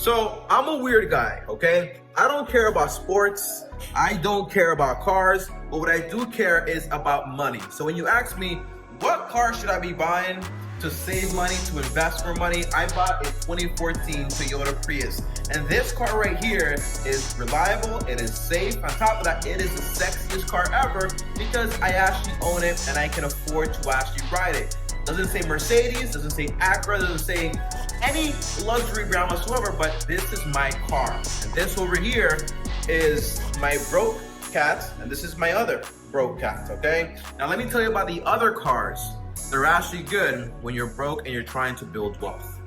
So I'm a weird guy, okay? I don't care about sports. I don't care about cars. But what I do care is about money. So when you ask me, what car should I be buying to save money, to invest more money? I bought a 2014 Toyota Prius. And this car right here is reliable, it is safe. On top of that, it is the sexiest car ever because I actually own it and I can afford to actually ride it. Doesn't say Mercedes, doesn't say Acura, doesn't say any luxury brand whatsoever, but this is my car. And this over here is my broke cat, and this is my other broke cat, okay? Now let me tell you about the other cars. They're actually good when you're broke and you're trying to build wealth.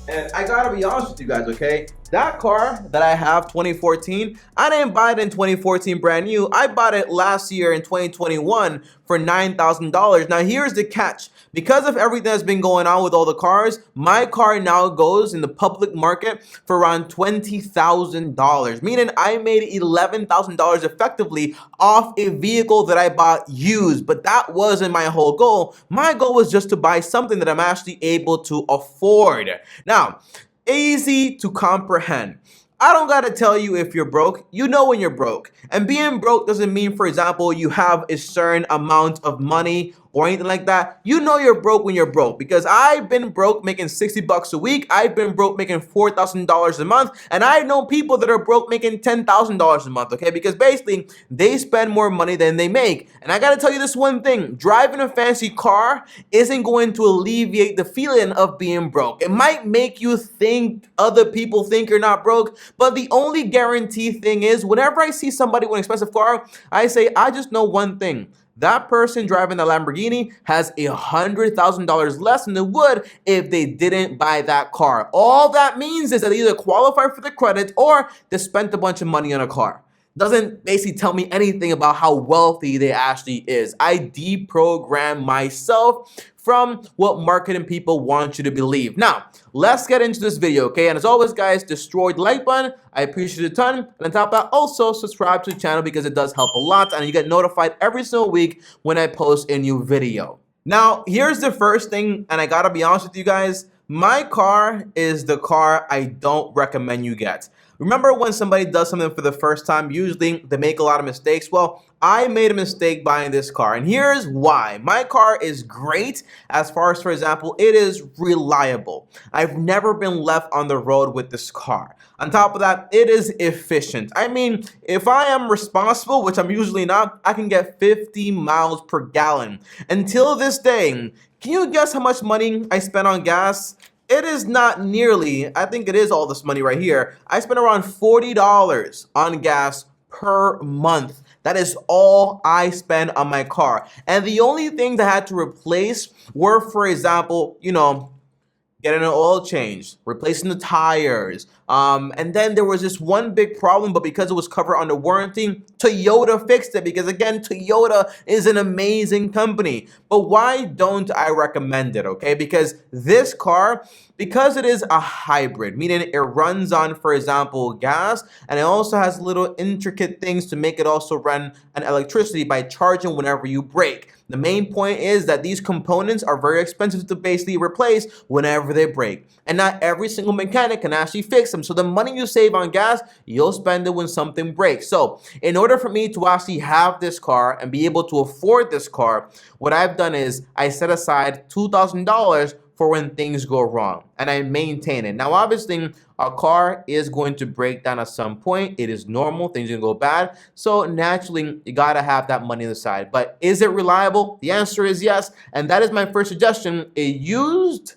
And I gotta be honest with you guys, okay? That car that I have, 2014, I didn't buy it in 2014 brand new. I bought it last year in 2021 for $9,000. Now here's the catch. Because of everything that's been going on with all the cars, my car now goes in the public market for around $20,000, meaning I made $11,000 effectively off a vehicle that I bought used. But that wasn't my whole goal. My goal was just to buy something that I'm actually able to afford. Now, easy to comprehend. I don't gotta tell you if you're broke, you know when you're broke. And being broke doesn't mean, for example, you have a certain amount of money or anything like that. You know you're broke when you're broke, because I've been broke making 60 bucks a week. I've been broke making $4,000 a month. And I know people that are broke making $10,000 a month, okay? Because basically they spend more money than they make. And I gotta tell you this one thing, driving a fancy car isn't going to alleviate the feeling of being broke. It might make you think other people think you're not broke, but the only guaranteed thing is whenever I see somebody with an expensive car, I say, I just know one thing. That person driving the Lamborghini has $100,000 less than they would if they didn't buy that car. All that means is that they either qualify for the credit or they spent a bunch of money on a car. Doesn't basically tell me anything about how wealthy they actually is. I deprogram myself from what marketing people want you to believe. Now, let's get into this video, okay? And as always, guys, destroy the like button. I appreciate it a ton. And on top of that, also subscribe to the channel because it does help a lot. And you get notified every single week when I post a new video. Now, here's the first thing, and I gotta be honest with you guys. My car is the car I don't recommend you get. Remember when somebody does something for the first time, usually they make a lot of mistakes? Well, I made a mistake buying this car, and here's why. My car is great as far as, for example, it is reliable. I've never been left on the road with this car. On top of that, it is efficient. I mean, if I am responsible, which I'm usually not, I can get 50 miles per gallon. Until this day, can you guess how much money I spent on gas? It is not nearly, I think it is all this money right here. I spent around $40 on gas per month. That is all I spend on my car. And the only things I had to replace were, for example, getting an oil change, replacing the tires. And then there was this one big problem, but because it was covered under warranty, Toyota fixed it because, again, Toyota is an amazing company. But why don't I recommend it, okay? Because this car, because it is a hybrid, meaning it runs on, for example, gas, and it also has little intricate things to make it also run on electricity by charging whenever you brake. The main point is that these components are very expensive to basically replace whenever they break. And not every single mechanic can actually fix them. So the money you save on gas, you'll spend it when something breaks. So in order for me to actually have this car and be able to afford this car, what I've done is I set aside $2,000 for when things go wrong, and I maintain it. Now, obviously, a car is going to break down at some point. It is normal. Things are going to go bad. So naturally, you got to have that money on the side. But is it reliable? The answer is yes. And that is my first suggestion. A used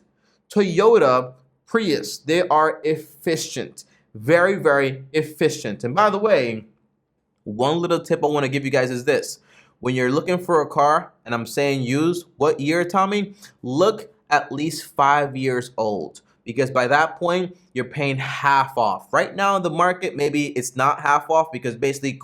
Toyota Prius. They are efficient. Very, very efficient. And by the way, one little tip I want to give you guys is this. When you're looking for a car, and I'm saying used, what year, Tommy? Look at least 5 years old, because by that point you're paying half off. Right now in the market, maybe it's not half off because basically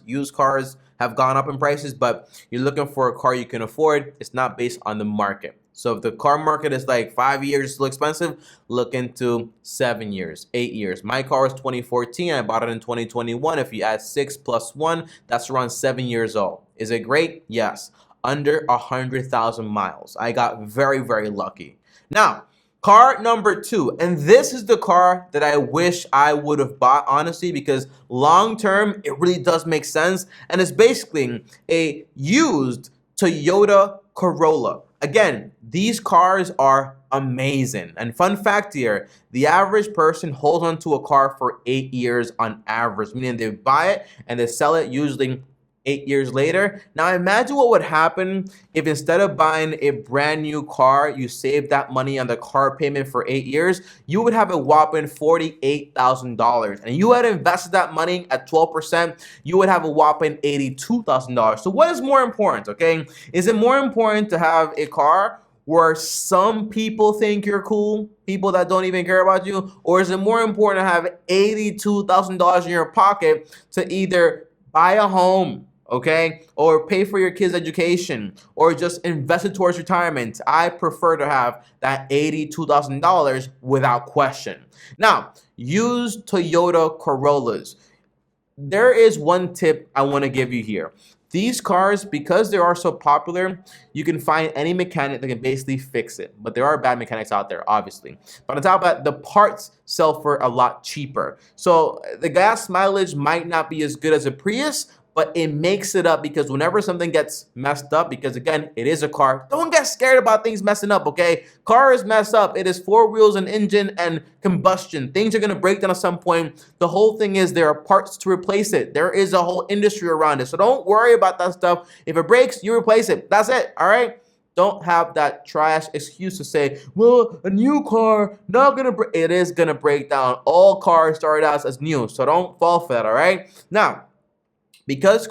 used cars have gone up in prices, but you're looking for a car you can afford. It's not based on the market. So if the car market is like 5 years still expensive, look into 7 years, 8 years. My car is 2014. I bought it in 2021. If you add 6 plus 1, that's around 7 years old. Is it great? Yes. Under 100,000 miles. I got very, very lucky. Now, Car number 2, and this is the car that I wish I would have bought, honestly, because long term it really does make sense, and it's basically a used Toyota Corolla. Again, these cars are amazing. And fun fact here, the average person holds onto a car for 8 years on average, meaning they buy it and they sell it usually 8 years later. Now imagine what would happen if instead of buying a brand new car, you save that money on the car payment for 8 years. You would have a whopping $48,000, and you had invested that money at 12%. You would have a whopping $82,000. So what is more important? Okay, is it more important to have a car where some people think you're cool, people that don't even care about you, or is it more important to have $82,000 in your pocket to either buy a home, okay, or pay for your kids' education, or just invest it towards retirement? I prefer to have that $82,000 without question. Now, use Toyota Corollas. There is one tip I want to give you here. These cars, because they are so popular, you can find any mechanic that can basically fix it. But there are bad mechanics out there, obviously. But on top of that, the parts sell for a lot cheaper. So the gas mileage might not be as good as a Prius, but it makes it up because whenever something gets messed up, because again, it is a car, don't get scared about things messing up, okay? Car is messed up. It is 4 wheels, an engine, and combustion. Things are going to break down at some point. The whole thing is there are parts to replace it. There is a whole industry around it. So don't worry about that stuff. If it breaks, you replace it. That's it, all right? Don't have that trash excuse to say, well, a new car, not gonna break. It is gonna break down. All cars started out as new, so don't fall for that, all right? Now, because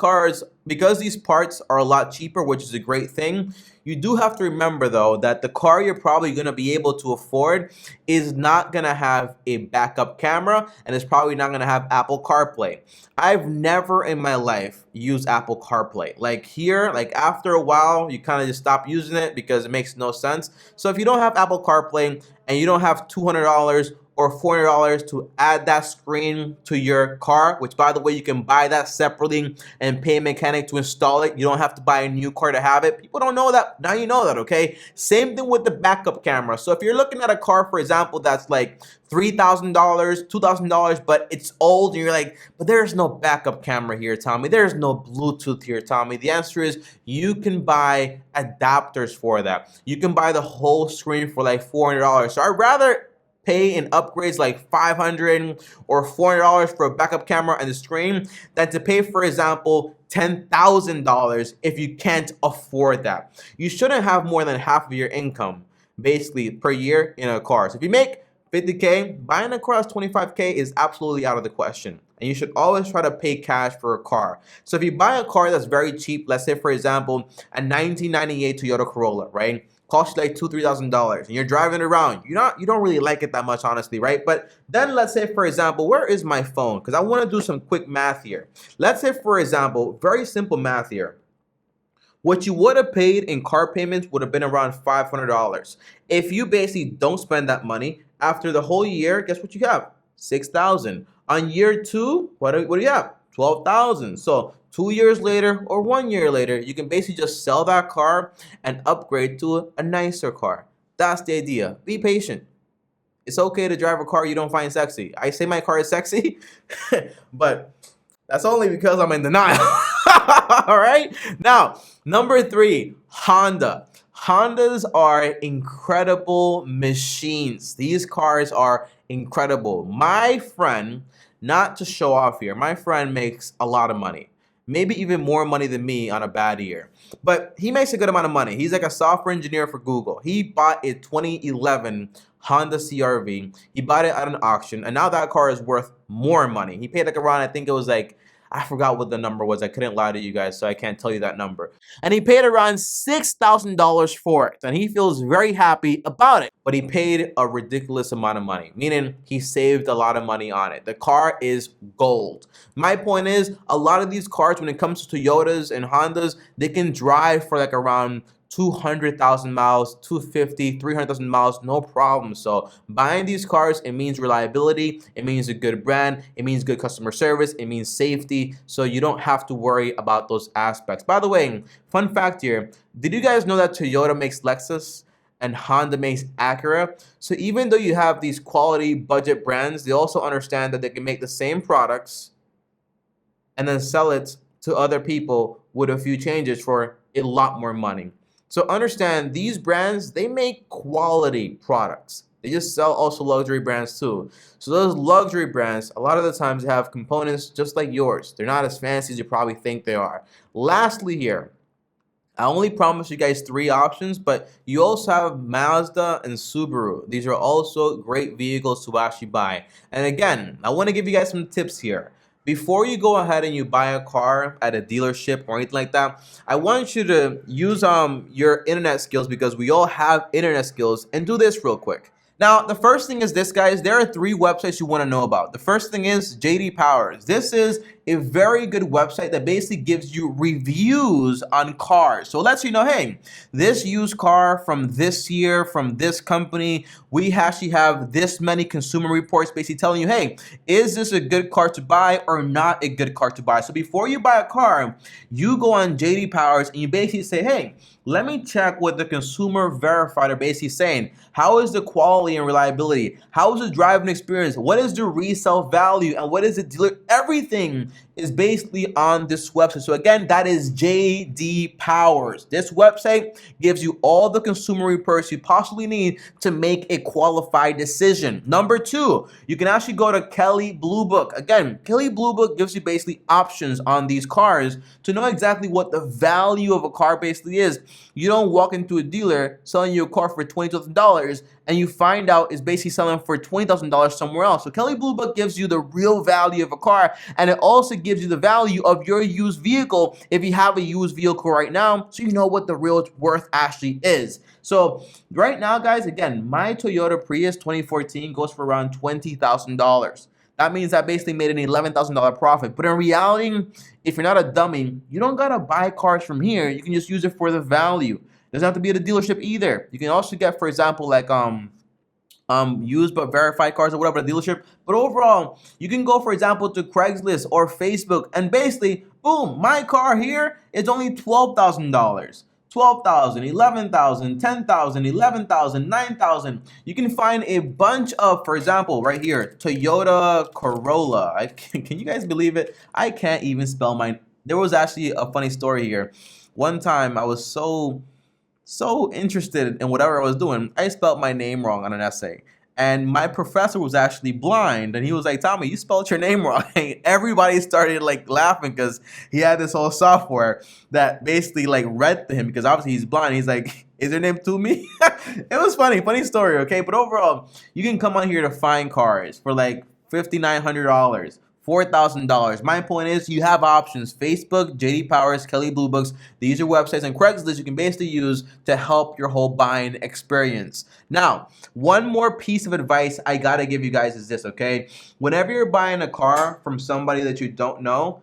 these parts are a lot cheaper, which is a great thing, you do have to remember though that the car you're probably going to be able to afford is not going to have a backup camera, and it's probably not going to have Apple CarPlay. I've never in my life used Apple CarPlay. Like here, like after a while, you kind of just stop using it because it makes no sense. So if you don't have Apple CarPlay and you don't have $200 or $400 to add that screen to your car, which by the way, you can buy that separately and pay a mechanic to install it. You don't have to buy a new car to have it. People don't know that. Now you know that, okay? Same thing with the backup camera. So if you're looking at a car, for example, that's like $3,000, $2,000, but it's old, and you're like, but there's no backup camera here, Tommy. There's no Bluetooth here, Tommy. The answer is you can buy adapters for that. You can buy the whole screen for like $400. So I'd rather pay in upgrades like $500 or $400 for a backup camera and the screen than to pay, for example, $10,000 if you can't afford that. You shouldn't have more than half of your income basically per year in a car. So if you make 50K, buying a car that's 25K is absolutely out of the question. And you should always try to pay cash for a car. So if you buy a car that's very cheap, let's say for example, a 1998 Toyota Corolla, right? Costs you like $2,000-$3,000, and you're driving around. You don't really like it that much, honestly, right? But then let's say, for example, where is my phone? Because I want to do some quick math here. Let's say, for example, very simple math here. What you would have paid in car payments would have been around $500. If you basically don't spend that money, after the whole year, guess what you have? $6,000. On year 2, what do you have? $12,000. So 2 years later or 1 year later, you can basically just sell that car and upgrade to a nicer car. That's the idea. Be patient. It's okay to drive a car you don't find sexy. I say my car is sexy, but that's only because I'm in denial. All right? Now, number 3, Honda. Hondas are incredible machines. These cars are incredible. My friend, not to show off here, my friend makes a lot of money. Maybe even more money than me on a bad year. But he makes a good amount of money. He's like a software engineer for Google. He bought a 2011 Honda CR-V. He bought it at an auction, and now that car is worth more money. He paid like around, I think it was like, I forgot what the number was. I couldn't lie to you guys, so I can't tell you that number. And he paid around $6,000 for it, and he feels very happy about it. But he paid a ridiculous amount of money, meaning he saved a lot of money on it. The car is gold. My point is, a lot of these cars, when it comes to Toyotas and Hondas, they can drive for like around 200,000 miles, 250, 300,000 miles, no problem. So buying these cars, it means reliability, it means a good brand, it means good customer service, it means safety. So you don't have to worry about those aspects. By the way, fun fact here, did you guys know that Toyota makes Lexus? and Honda makes Acura. So even though you have these quality budget brands, they also understand that they can make the same products and then sell it to other people with a few changes for a lot more money. So understand, these brands, they make quality products. They just sell also luxury brands too. So those luxury brands, a lot of the times they have components just like yours. They're not as fancy as you probably think they are. Lastly here, I only promised you guys 3 options, but you also have Mazda and Subaru. These are also great vehicles to actually buy. And again, I want to give you guys some tips here. Before you go ahead and you buy a car at a dealership or anything like that, I want you to use your internet skills, because we all have internet skills, and do this real quick. Now, the first thing is this, guys. There are 3 websites you want to know about. The first thing is JD Powers. This is a very good website that basically gives you reviews on cars. So it lets you know, hey, this used car from this year, from this company, we actually have this many consumer reports basically telling you, hey, is this a good car to buy or not a good car to buy? So before you buy a car, you go on JD Powers and you basically say, hey, let me check what the consumer verifier basically saying. How is the quality and reliability? How is the driving experience? What is the resale value? And what is the dealer? Everything is basically on this website. So again, that is JD Powers. This website gives you all the consumer reports you possibly need to make a qualified decision. Number 2, you can actually go to Kelley Blue Book. Again, Kelley Blue Book gives you basically options on these cars to know exactly what the value of a car basically is. You don't walk into a dealer selling you a car for $20,000 and you find out it's basically selling for $20,000 somewhere else. So Kelley Blue Book gives you the real value of a car, and it also gives you the value of your used vehicle if you have a used vehicle right now, so you know what the real worth actually is. So right now, guys, again, my Toyota Prius 2014 goes for around $20,000. That means I basically made an $11,000 profit. But in reality, if you're not a dummy, you don't gotta buy cars from here. You can just use it for the value. It doesn't have to be at a dealership either. You can also get, for example, like used but verified cars or whatever at a dealership. But overall, you can go, for example, to Craigslist or Facebook, and basically, boom, my car here is only $12,000. 12,000, 11,000, 10,000, 11,000, 9,000. You can find a bunch of, for example, right here, Toyota Corolla. Can you guys believe it? I can't even spell mine. There was actually a funny story here. One time I was so interested in whatever I was doing, I spelled my name wrong on an essay. And my professor was actually blind, and he was like, Tommy, you spelled your name wrong. And everybody started like laughing because he had this whole software that basically like read to him, because obviously he's blind. He's like, is your name Toomey? It was funny story, okay? But overall, you can come on here to find cars for like $5,900. $4,000. My point is, you have options. Facebook, JD Powers, Kelley Blue Books. These are websites, and Craigslist you can basically use to help your whole buying experience. Now, one more piece of advice I gotta give you guys is this, okay? Whenever you're buying a car from somebody that you don't know,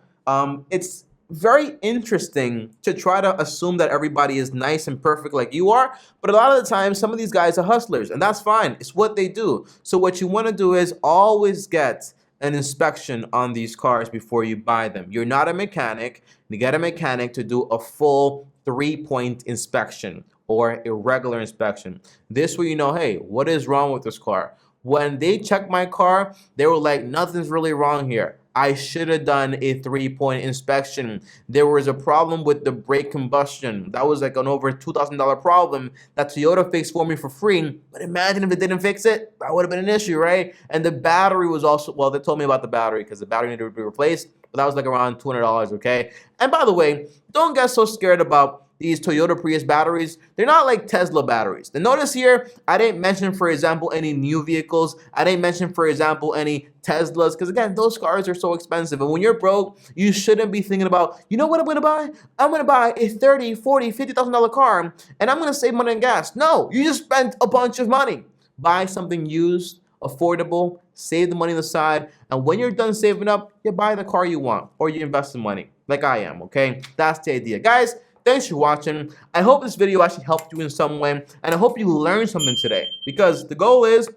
it's very interesting to try to assume that everybody is nice and perfect like you are, but a lot of the time, some of these guys are hustlers, and that's fine. It's what they do. So what you want to do is always get an inspection on these cars before you buy them. You're not a mechanic. You get a mechanic to do a full 3-point inspection or a regular inspection. This way you know, hey, what is wrong with this car? When they checked my car, they were like, nothing's really wrong here. I should have done a 3-point inspection. There was a problem with the brake combustion. That was like an over $2,000 problem that Toyota fixed for me for free. But imagine if it didn't fix it, that would have been an issue, right? And the battery was also, well, they told me about the battery because the battery needed to be replaced. But that was like around $200, okay? And by the way, don't get so scared about these Toyota Prius batteries. They're not like Tesla batteries. Then notice here, I didn't mention, for example, any new vehicles. I didn't mention, for example, any Teslas, because again, those cars are so expensive. And when you're broke, you shouldn't be thinking about, you know what I'm gonna buy? I'm gonna buy a $30,000, $40,000, $50,000 car, and I'm gonna save money on gas. No, you just spent a bunch of money. Buy something used, affordable, save the money on the side, and when you're done saving up, you buy the car you want, or you invest the money, like I am, okay? That's the idea. Guys, thanks for watching. I hope this video actually helped you in some way, and I hope you learned something today, because the goal is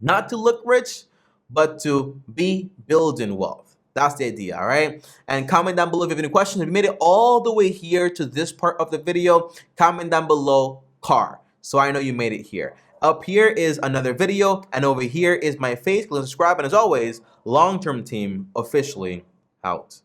not to look rich, but to be building wealth. That's the idea, all right? And comment down below if you have any questions. If you made it all the way here to this part of the video, comment down below car. so I know you made it here. Up here is another video, and over here is my face. Click subscribe, and as always, long-term team officially out.